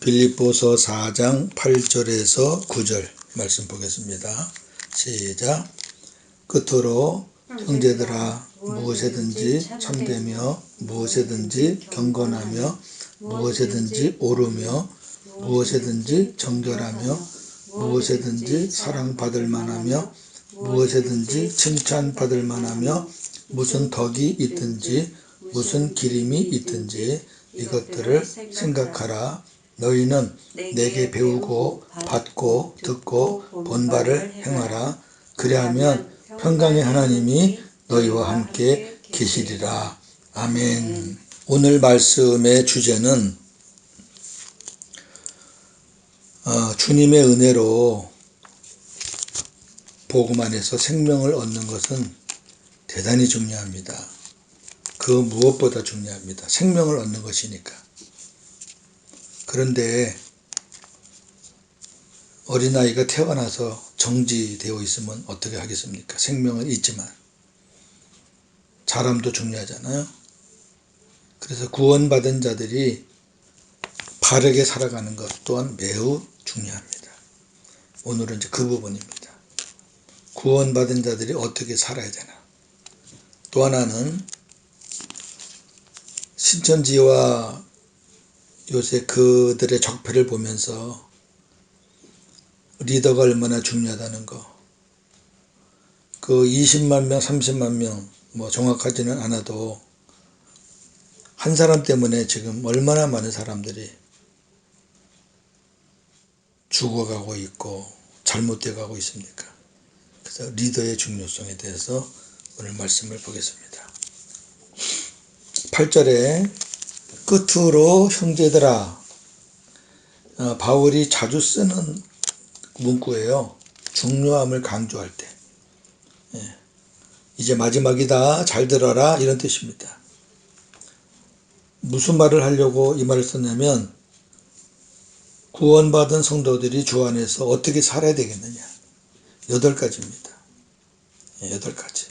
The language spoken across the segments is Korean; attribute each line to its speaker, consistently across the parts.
Speaker 1: 빌립보서 4장 8절에서 9절 말씀 보겠습니다. 시작. 끝으로 형제들아 무엇이든지 참되며 무엇이든지 경건하며 무엇이든지 옳으며 무엇이든지 정결하며 무엇이든지 사랑받을 만하며 무엇이든지 칭찬받을 만하며 무슨 덕이 있든지 무슨 기림이 있든지 이것들을 생각하라. 너희는 내게 배우고 받고 듣고 본 바를 행하라. 그리하면 평강의 하나님이 너희와 함께 계시리라. 아멘. 오늘 말씀의 주제는 주님의 은혜로 복음 안에서 생명을 얻는 것은 대단히 중요합니다. 그 무엇보다 중요합니다. 생명을 얻는 것이니까. 그런데 어린아이가 태어나서 정지되어 있으면 어떻게 하겠습니까? 생명은 있지만 자람도 중요하잖아요. 그래서 구원받은 자들이 바르게 살아가는 것 또한 매우 중요합니다. 오늘은 이제 그 부분입니다. 구원받은 자들이 어떻게 살아야 되나. 또 하나는 신천지와 요새 그들의 적폐를 보면서 리더가 얼마나 중요하다는 거. 그 20만 명, 30만 명, 뭐 정확하지는 않아도 한 사람 때문에 지금 얼마나 많은 사람들이 죽어가고 있고 잘못되어 가고 있습니까? 그래서 리더의 중요성에 대해서 오늘 말씀을 보겠습니다. 8절에 끝으로 형제들아, 바울이 자주 쓰는 문구예요. 중요함을 강조할 때. 이제 마지막이다. 잘 들어라. 이런 뜻입니다. 무슨 말을 하려고 이 말을 썼냐면 구원받은 성도들이 주 안에서 어떻게 살아야 되겠느냐. 8가지입니다. 8가지.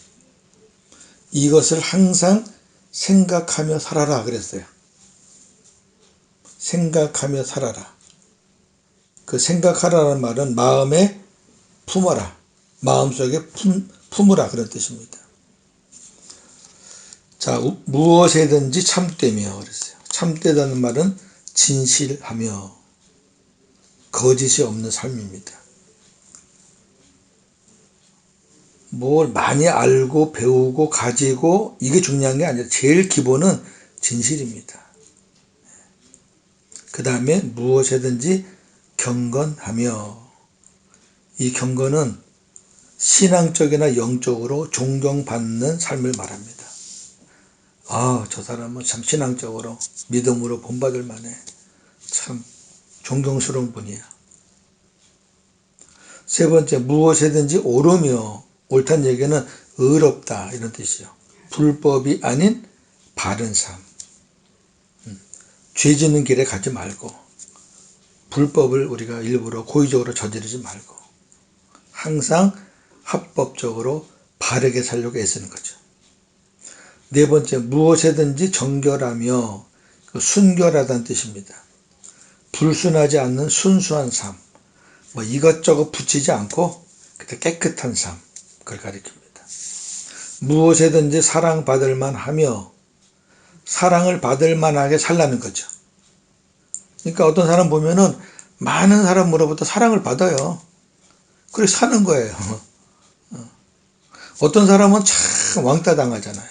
Speaker 1: 이것을 항상 생각하며 살아라 그랬어요. 생각하며 살아라. 그 생각하라는 말은 마음에 품어라. 마음속에 품으라 그런 뜻입니다. 자, 무엇이든지 참되며 그랬어요. 참되다는 말은 진실하며 거짓이 없는 삶입니다. 뭘 많이 알고 배우고 가지고 이게 중요한 게 아니라 제일 기본은 진실입니다. 그 다음에 무엇이든지 경건하며, 이 경건은 신앙적이나 영적으로 존경받는 삶을 말합니다. 저 사람은 참 신앙적으로 믿음으로 본받을 만해. 참 존경스러운 분이야. 세 번째, 무엇이든지 옳으며, 옳다는 얘기는 의롭다 이런 뜻이요. 불법이 아닌 바른 삶. 죄 짓는 길에 가지 말고 불법을 우리가 일부러 고의적으로 저지르지 말고 항상 합법적으로 바르게 살려고 애쓰는 거죠. 네 번째, 무엇이든지 정결하며, 순결하다는 뜻입니다. 불순하지 않는 순수한 삶, 뭐 이것저것 붙이지 않고 그때 깨끗한 삶, 그걸 가리킵니다. 무엇이든지 사랑받을 만하며, 사랑을 받을 만하게 살라는 거죠. 그러니까 어떤 사람 보면은 많은 사람으로부터 사랑을 받아요. 그래서 사는 거예요. 어떤 사람은 참 왕따 당하잖아요.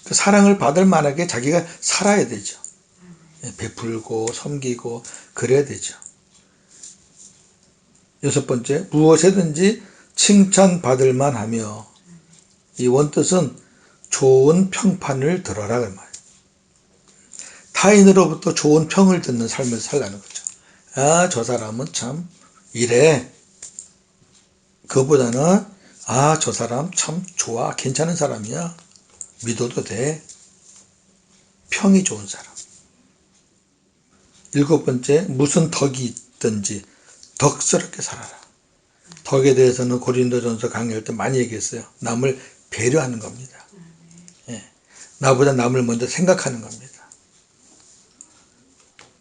Speaker 1: 그 사랑을 받을 만하게 자기가 살아야 되죠. 베풀고 섬기고 그래야 되죠. 6번째, 무엇이든지 칭찬받을 만하며, 이 원뜻은 좋은 평판을 들어라 그 말이에요. 타인으로부터 좋은 평을 듣는 삶을 살라는 거죠. 저 사람은 참 이래. 그거보다는 저 사람 참 좋아. 괜찮은 사람이야. 믿어도 돼. 평이 좋은 사람. 7번째, 무슨 덕이 있든지 덕스럽게 살아라. 덕에 대해서는 고린도전서 강의할 때 많이 얘기했어요. 남을 배려하는 겁니다. 나보다 남을 먼저 생각하는 겁니다.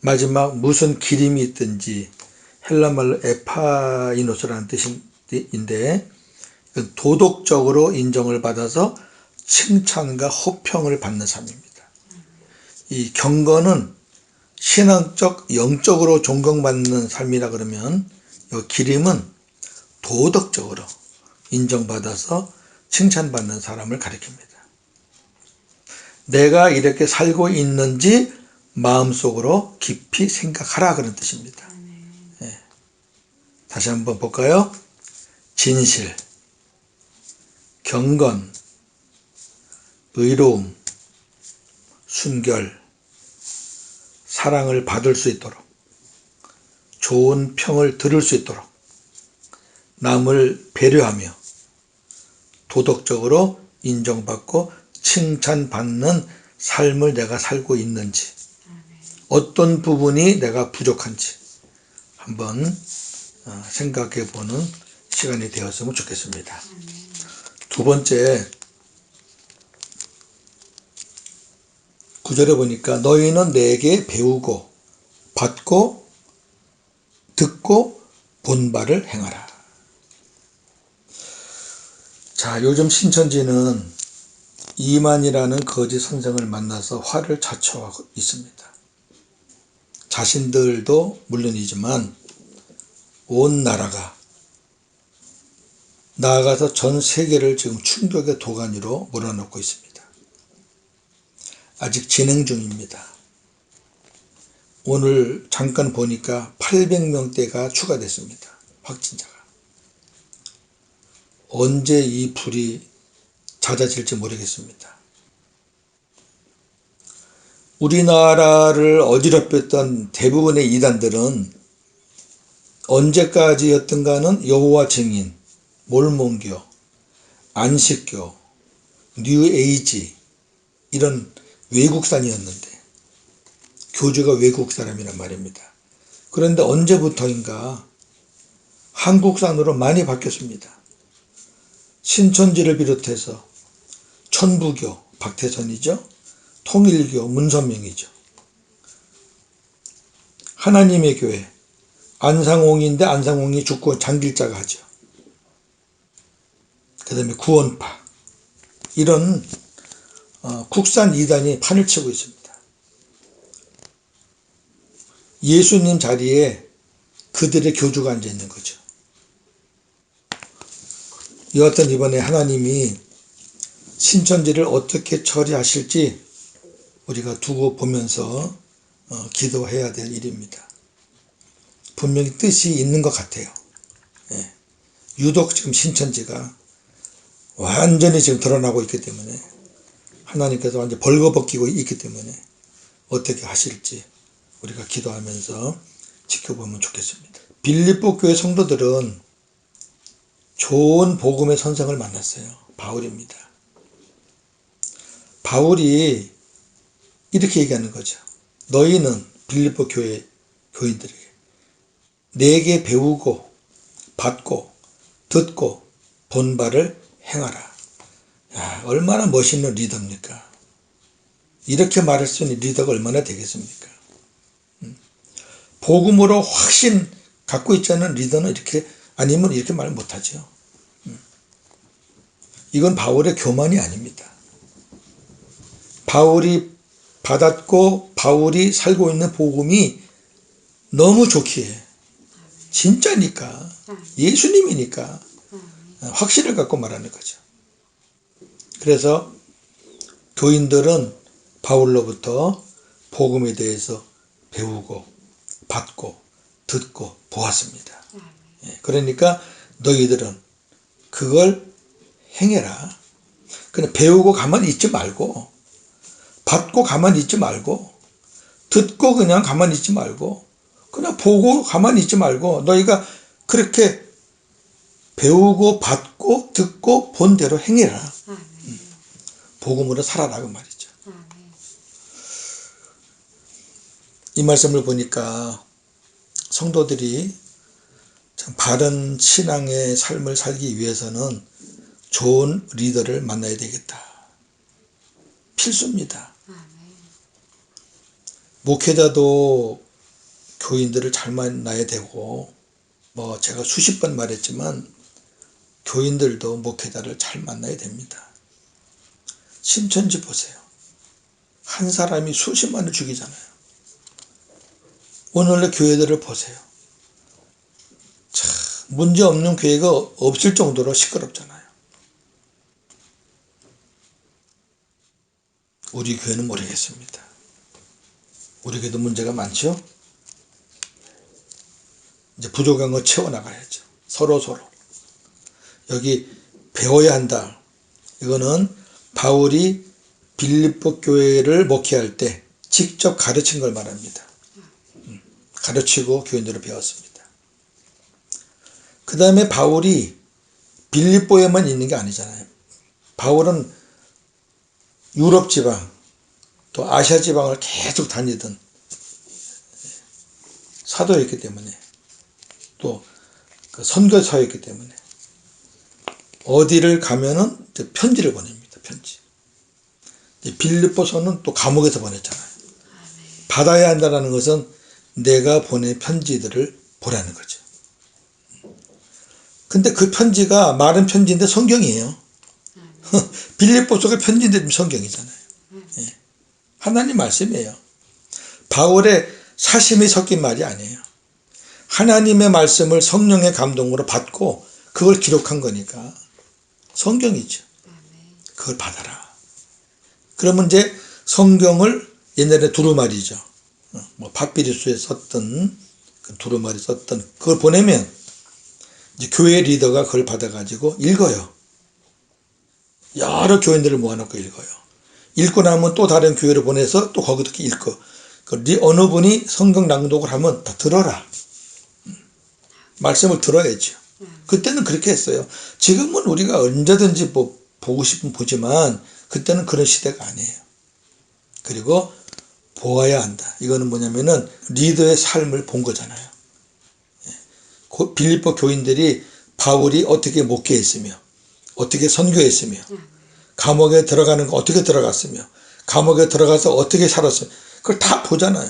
Speaker 1: 마지막 무슨 기림이 있든지 헬라말로 에파이노스라는 뜻인데 도덕적으로 인정을 받아서 칭찬과 호평을 받는 삶입니다. 이 경건은 신앙적, 영적으로 존경받는 삶이라 그러면 이 기림은 도덕적으로 인정받아서 칭찬받는 사람을 가리킵니다. 내가 이렇게 살고 있는지 마음속으로 깊이 생각하라 그런 뜻입니다. 예. 다시 한번 볼까요? 진실, 경건, 의로움, 순결, 사랑을 받을 수 있도록, 좋은 평을 들을 수 있도록, 남을 배려하며 도덕적으로 인정받고 칭찬받는 삶을 내가 살고 있는지, 어떤 부분이 내가 부족한지 한번 생각해 보는 시간이 되었으면 좋겠습니다. 두 번째, 9절에 보니까 너희는 내게 배우고 받고 듣고 본 바를 행하라. 자, 요즘 신천지는 이만이라는 거짓 선생을 만나서 화를 자초하고 있습니다. 자신들도 물론이지만 온 나라가, 나아가서 전 세계를 지금 충격의 도가니로 몰아넣고 있습니다. 아직 진행 중입니다. 오늘 잠깐 보니까 800명대가 추가됐습니다. 확진자가. 언제 이 불이 잦아질지 모르겠습니다. 우리나라를 어지럽혔던 대부분의 이단들은 언제까지였던가는 여호와 증인, 몰몬교, 안식교, 뉴에이지 이런 외국산이었는데, 교주가 외국 사람이란 말입니다. 그런데 언제부터인가 한국산으로 많이 바뀌었습니다. 신천지를 비롯해서 천부교, 박태선이죠. 통일교, 문선명이죠. 하나님의 교회, 안상홍인데 안상홍이 죽고 장길자가 하죠. 그 다음에 구원파, 이런 국산 이단이 판을 치고 있습니다. 예수님 자리에 그들의 교주가 앉아 있는 거죠. 여하튼 이번에 하나님이 신천지를 어떻게 처리하실지 우리가 두고 보면서 기도해야 될 일입니다. 분명히 뜻이 있는 것 같아요. 예. 유독 지금 신천지가 완전히 지금 드러나고 있기 때문에, 하나님께서 완전히 벌거벗기고 있기 때문에 어떻게 하실지 우리가 기도하면서 지켜보면 좋겠습니다. 빌립보 교회 성도들은 좋은 복음의 선생을 만났어요. 바울입니다. 바울이 이렇게 얘기하는 거죠. 너희는 빌립보 교회 교인들에게 내게 배우고 받고 듣고 본 바를 행하라. 야, 얼마나 멋있는 리더입니까? 이렇게 말할 수 있는 리더가 얼마나 되겠습니까? 복음으로 확신 갖고 있지 않은 리더는 이렇게, 아니면 이렇게 말 못하죠. 이건 바울의 교만이 아닙니다. 바울이 받았고 바울이 살고 있는 복음이 너무 좋기에, 진짜니까, 예수님이니까 확신을 갖고 말하는 거죠. 그래서 교인들은 바울로부터 복음에 대해서 배우고 받고 듣고 보았습니다. 그러니까 너희들은 그걸 행해라. 그냥 배우고 가만히 있지 말고, 받고 가만히 있지 말고, 듣고 그냥 가만히 있지 말고, 그냥 보고 가만히 있지 말고, 너희가 그렇게 배우고 받고 듣고 본 대로 행해라. 복음으로 살아라 그 말이죠. 이 말씀을 보니까 성도들이 참 바른 신앙의 삶을 살기 위해서는 좋은 리더를 만나야 되겠다. 필수입니다. 목회자도 교인들을 잘 만나야 되고, 뭐 제가 수십 번 말했지만 교인들도 목회자를 잘 만나야 됩니다. 신천지 보세요. 한 사람이 수십만을 죽이잖아요. 오늘의 교회들을 보세요. 참 문제없는 교회가 없을 정도로 시끄럽잖아요. 우리 교회는 모르겠습니다. 우리 교회도 문제가 많죠? 이제 부족한 거 채워나가야죠. 서로. 여기 배워야 한다. 이거는 바울이 빌립보 교회를 목회할 때 직접 가르친 걸 말합니다. 가르치고 교인들을 배웠습니다. 그 다음에 바울이 빌립보에만 있는 게 아니잖아요. 바울은 유럽 지방, 또 아시아 지방을 계속 다니던 사도였기 때문에, 또 선교사였기 때문에 어디를 가면은 편지를 보냅니다. 편지. 빌립보서는 또 감옥에서 보냈잖아요. 받아야 한다는 것은 내가 보낸 편지들을 보라는 거죠. 근데 그 편지가 말은 편지인데 성경이에요. 빌립보서가 편지인데 성경이잖아요. 하나님 말씀이에요. 바울의 사심이 섞인 말이 아니에요. 하나님의 말씀을 성령의 감동으로 받고 그걸 기록한 거니까 성경이죠. 그걸 받아라. 그러면 이제 성경을 옛날에 두루마리죠. 뭐 팥비리수에 썼던 그 두루마리 썼던 그걸 보내면 이제 교회 리더가 그걸 받아가지고 읽어요. 여러 교인들을 모아놓고 읽어요. 읽고 나면 또 다른 교회를 보내서 또 거기도 읽고, 어느 분이 성경 낭독을 하면 다 들어라. 말씀을 들어야죠. 그때는 그렇게 했어요. 지금은 우리가 언제든지 보고 싶으면 보지만 그때는 그런 시대가 아니에요. 그리고 보아야 한다. 이거는 뭐냐면은 리더의 삶을 본 거잖아요. 빌립보 교인들이 바울이 어떻게 목회했으며 어떻게 선교했으며 감옥에 들어가는 거 어떻게 들어갔으며 감옥에 들어가서 어떻게 살았으며 그걸 다 보잖아요.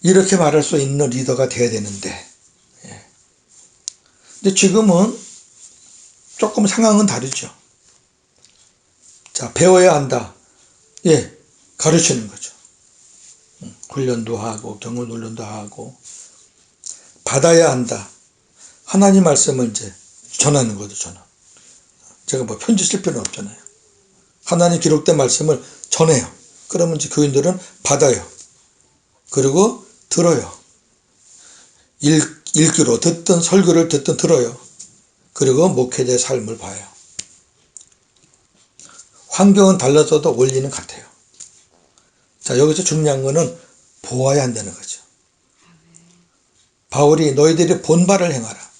Speaker 1: 이렇게 말할 수 있는 리더가 돼야 되는데, 근데 지금은 조금 상황은 다르죠. 자, 배워야 한다. 가르치는 거죠. 훈련도 하고 경험 훈련도 하고, 받아야 한다. 하나님 말씀을 이제 전하는 거죠. 전하. 제가 뭐 편지 쓸 필요는 없잖아요. 하나님 기록된 말씀을 전해요. 그러면 이제 교인들은 받아요. 그리고 들어요. 읽기로 듣든 설교를 듣든 들어요. 그리고 목회자의 삶을 봐요. 환경은 달라져도 원리는 같아요. 자, 여기서 중요한 거는 보아야 한다는 거죠. 바울이 너희들이 본바를 행하라.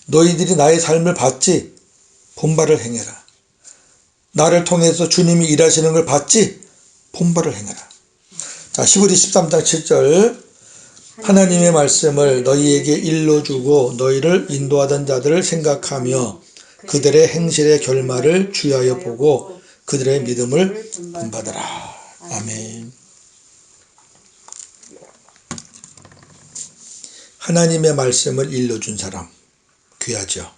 Speaker 1: 너희들이 나의 삶을 봤지? 본바를 행해라. 나를 통해서 주님이 일하시는 걸 봤지? 본바를 행해라. 자, 시브리 13장 7절, 하나님의 말씀을 너희에게 일러주고 너희를 인도하던 자들을 생각하며 그들의 행실의 결말을 주의하여 보고 그들의 믿음을 본받으라. 아멘. 하나님의 말씀을 일러준 사람 귀하죠.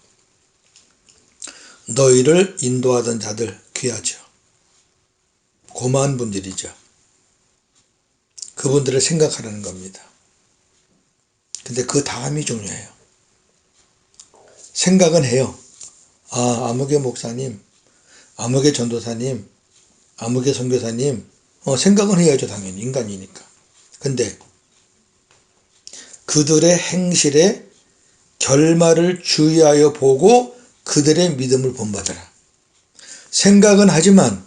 Speaker 1: 너희를 인도하던 자들 귀하죠. 고마운 분들이죠. 그분들을 생각하라는 겁니다. 근데 그 다음이 중요해요. 생각은 해요. 아무개 목사님, 아무개 전도사님, 아무개 선교사님, 생각은 해야죠. 당연히 인간이니까. 근데 그들의 행실의 결말을 주의하여 보고 그들의 믿음을 본받아라. 생각은 하지만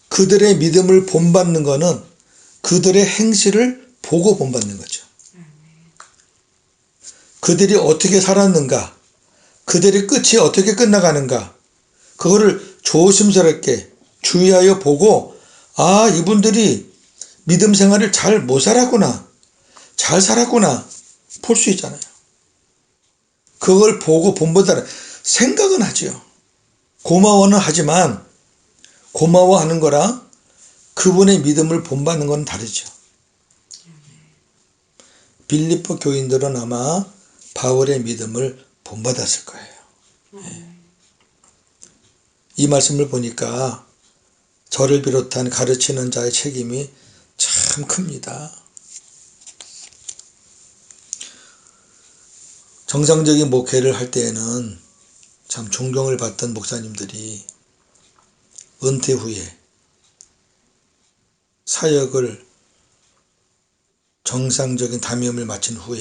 Speaker 1: 그들의 믿음을 본받는 것은 그들의 행실을 보고 본받는 거죠. 그들이 어떻게 살았는가, 그들의 끝이 어떻게 끝나가는가, 그거를 조심스럽게 주의하여 보고, 이분들이 믿음 생활을 잘 못 살았구나, 잘 살았구나 볼 수 있잖아요. 그걸 보고 본받아라. 생각은 하죠. 고마워는 하지만 고마워하는 거랑 그분의 믿음을 본받는 건 다르죠. 빌립보 교인들은 아마 바울의 믿음을 본받았을 거예요. 이 말씀을 보니까 저를 비롯한 가르치는 자의 책임이 참 큽니다. 정상적인 목회를 할 때에는 참 존경을 받던 목사님들이 은퇴 후에 사역을 정상적인 담임을 마친 후에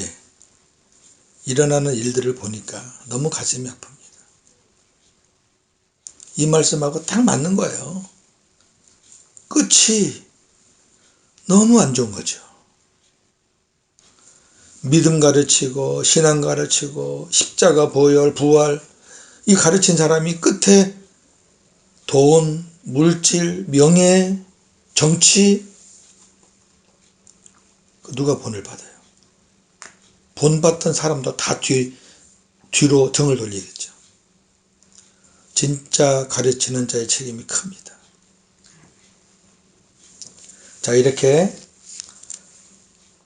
Speaker 1: 일어나는 일들을 보니까 너무 가슴이 아픕니다. 이 말씀하고 딱 맞는 거예요. 끝이 너무 안 좋은 거죠. 믿음 가르치고 신앙 가르치고 십자가 보혈 부활 이 가르친 사람이 끝에 돈, 물질, 명예, 정치 누가 본을 받아요? 본받던 사람도 다 뒤로 등을 돌리겠죠. 진짜 가르치는 자의 책임이 큽니다. 자, 이렇게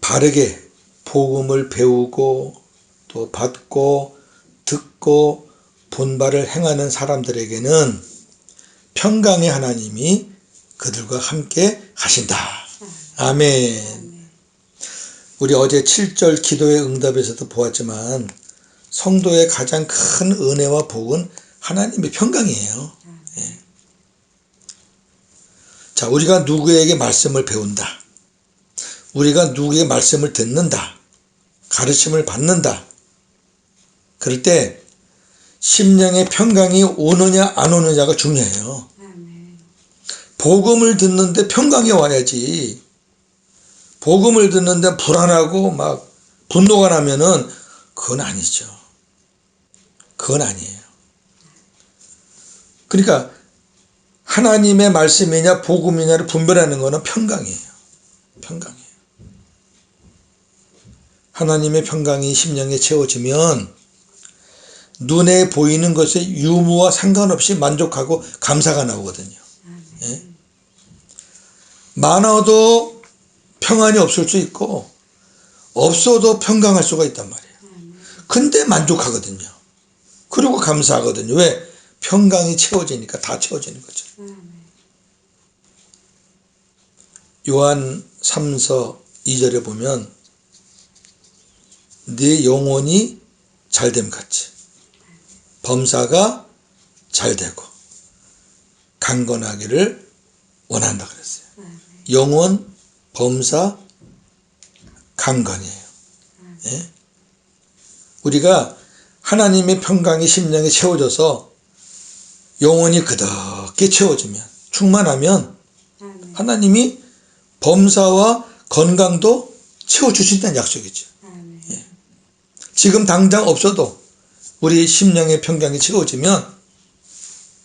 Speaker 1: 바르게 복음을 배우고 또 받고 듣고 본바를 행하는 사람들에게는 평강의 하나님이 그들과 함께 하신다. 아멘. 우리 어제 7절 기도의 응답에서도 보았지만 성도의 가장 큰 은혜와 복은 하나님의 평강이에요. 예. 자, 우리가 누구에게 말씀을 배운다. 우리가 누구의 말씀을 듣는다. 가르침을 받는다. 그럴 때 심령의 평강이 오느냐 안 오느냐가 중요해요. 복음을 듣는데 평강이 와야지. 복음을 듣는데 불안하고 막 분노가 나면은 그건 아니죠. 그건 아니에요. 그러니까 하나님의 말씀이냐 복음이냐를 분별하는 것은 평강이에요. 평강이에요. 하나님의 평강이 심령에 채워지면 눈에 보이는 것의 유무와 상관없이 만족하고 감사가 나오거든요. 예? 많아도 평안이 없을 수 있고 없어도 평강할 수가 있단 말이에요. 근데 만족하거든요. 그리고 감사하거든요. 왜? 평강이 채워지니까 다 채워지는 거죠. 요한 3서 2절에 보면 네 영혼이 잘됨 같이 범사가 잘되고 강건하기를 원한다 그랬어요. 영혼, 범사, 강건이에요. 예? 우리가 하나님의 평강이 심령에 채워져서 영혼이 그득히 채워지면 충만하면 하나님이 범사와 건강도 채워주신다는 약속이죠. 예. 지금 당장 없어도 우리 심령의 평강이 채워지면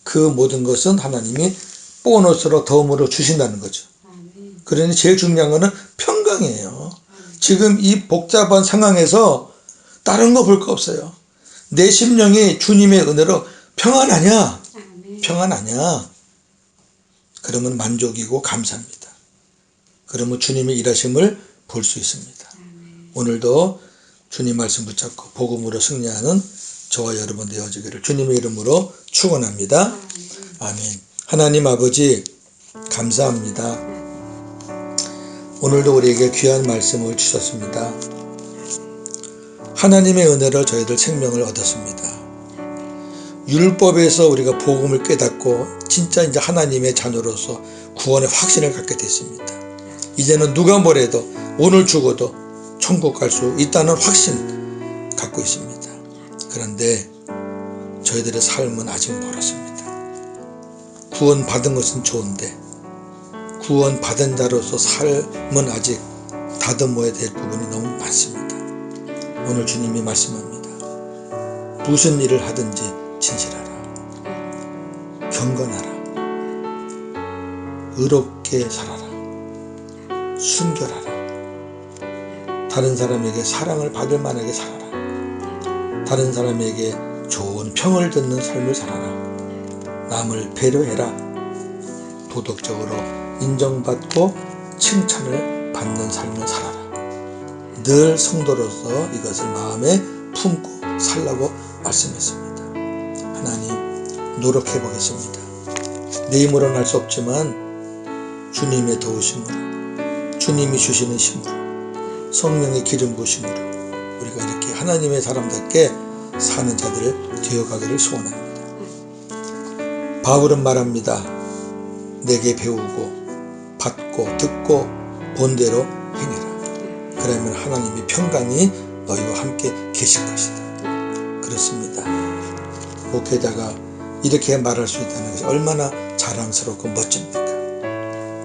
Speaker 1: 그 모든 것은 하나님이 보너스로 덤으로 주신다는 거죠. 그러니 제일 중요한 것은 평강이에요. 지금 이 복잡한 상황에서 다른 거 볼 거 없어요. 내 심령이 주님의 은혜로 평안하냐? 평안하냐? 그러면 만족이고 감사합니다. 그러면 주님의 일하심을 볼 수 있습니다. 오늘도 주님 말씀 붙잡고 복음으로 승리하는 저와 여러분 되어지기를 주님의 이름으로 축원합니다. 아멘. 하나님 아버지 감사합니다. 오늘도 우리에게 귀한 말씀을 주셨습니다. 하나님의 은혜로 저희들 생명을 얻었습니다. 율법에서 우리가 복음을 깨닫고 진짜 이제 하나님의 자녀로서 구원의 확신을 갖게 됐습니다. 이제는 누가 뭐래도 오늘 죽어도 천국 갈 수 있다는 확신 갖고 있습니다. 그런데 저희들의 삶은 아직 멀었습니다. 구원 받은 것은 좋은데 구원 받은 자로서 삶은 아직 다듬어야 될 부분이 너무 많습니다. 오늘 주님이 말씀합니다. 무슨 일을 하든지 진실하라. 경건하라. 의롭게 살아라. 순결하라. 다른 사람에게 사랑을 받을 만하게 살아라. 다른 사람에게 좋은 평을 듣는 삶을 살아라. 남을 배려해라. 도덕적으로 인정받고 칭찬을 받는 삶을 살아라. 늘 성도로서 이것을 마음에 품고 살라고 말씀했습니다. 하나님, 노력해 보겠습니다. 내 힘으로는 할 수 없지만 주님의 도우심으로, 주님이 주시는 힘으로, 성령의 기름 부으심으로 우리가 이렇게 하나님의 사람답게 사는 자들을 되어가기를 소원합니다. 바울은 말합니다. 내게 배우고 받고 듣고 본대로 행해라. 그러면 하나님의 평강이 너희와 함께 계실 것이다. 그렇습니다. 목회자가 이렇게 말할 수 있다는 것이 얼마나 자랑스럽고 멋집니까?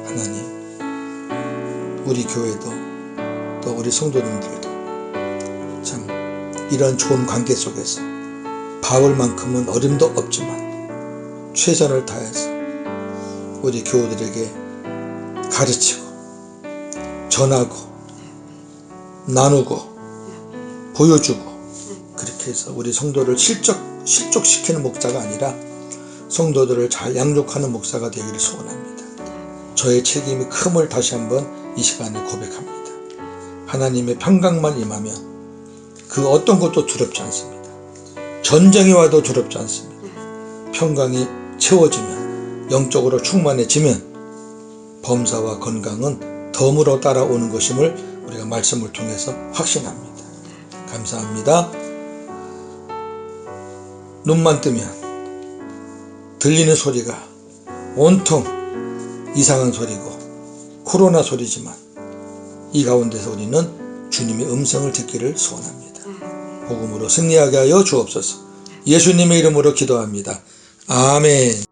Speaker 1: 하나님, 우리 교회도 또 우리 성도님들도 참 이런 좋은 관계 속에서 바울만큼은 어림도 없지만 최선을 다해서 우리 교우들에게 가르치고 전하고 나누고 보여주고 그렇게 해서 우리 성도를 실족시키는 목사가 아니라 성도들을 잘 양육하는 목사가 되기를 소원합니다. 저의 책임이 큼을 다시 한번 이 시간에 고백합니다. 하나님의 평강만 임하면 그 어떤 것도 두렵지 않습니다. 전쟁이 와도 두렵지 않습니다. 평강이 채워지면, 영적으로 충만해지면 범사와 건강은 덤으로 따라오는 것임을 우리가 말씀을 통해서 확신합니다. 감사합니다. 눈만 뜨면 들리는 소리가 온통 이상한 소리고 코로나 소리지만 이 가운데서 우리는 주님의 음성을 듣기를 소원합니다. 복음으로 승리하게 하여 주옵소서. 예수님의 이름으로 기도합니다. 아멘.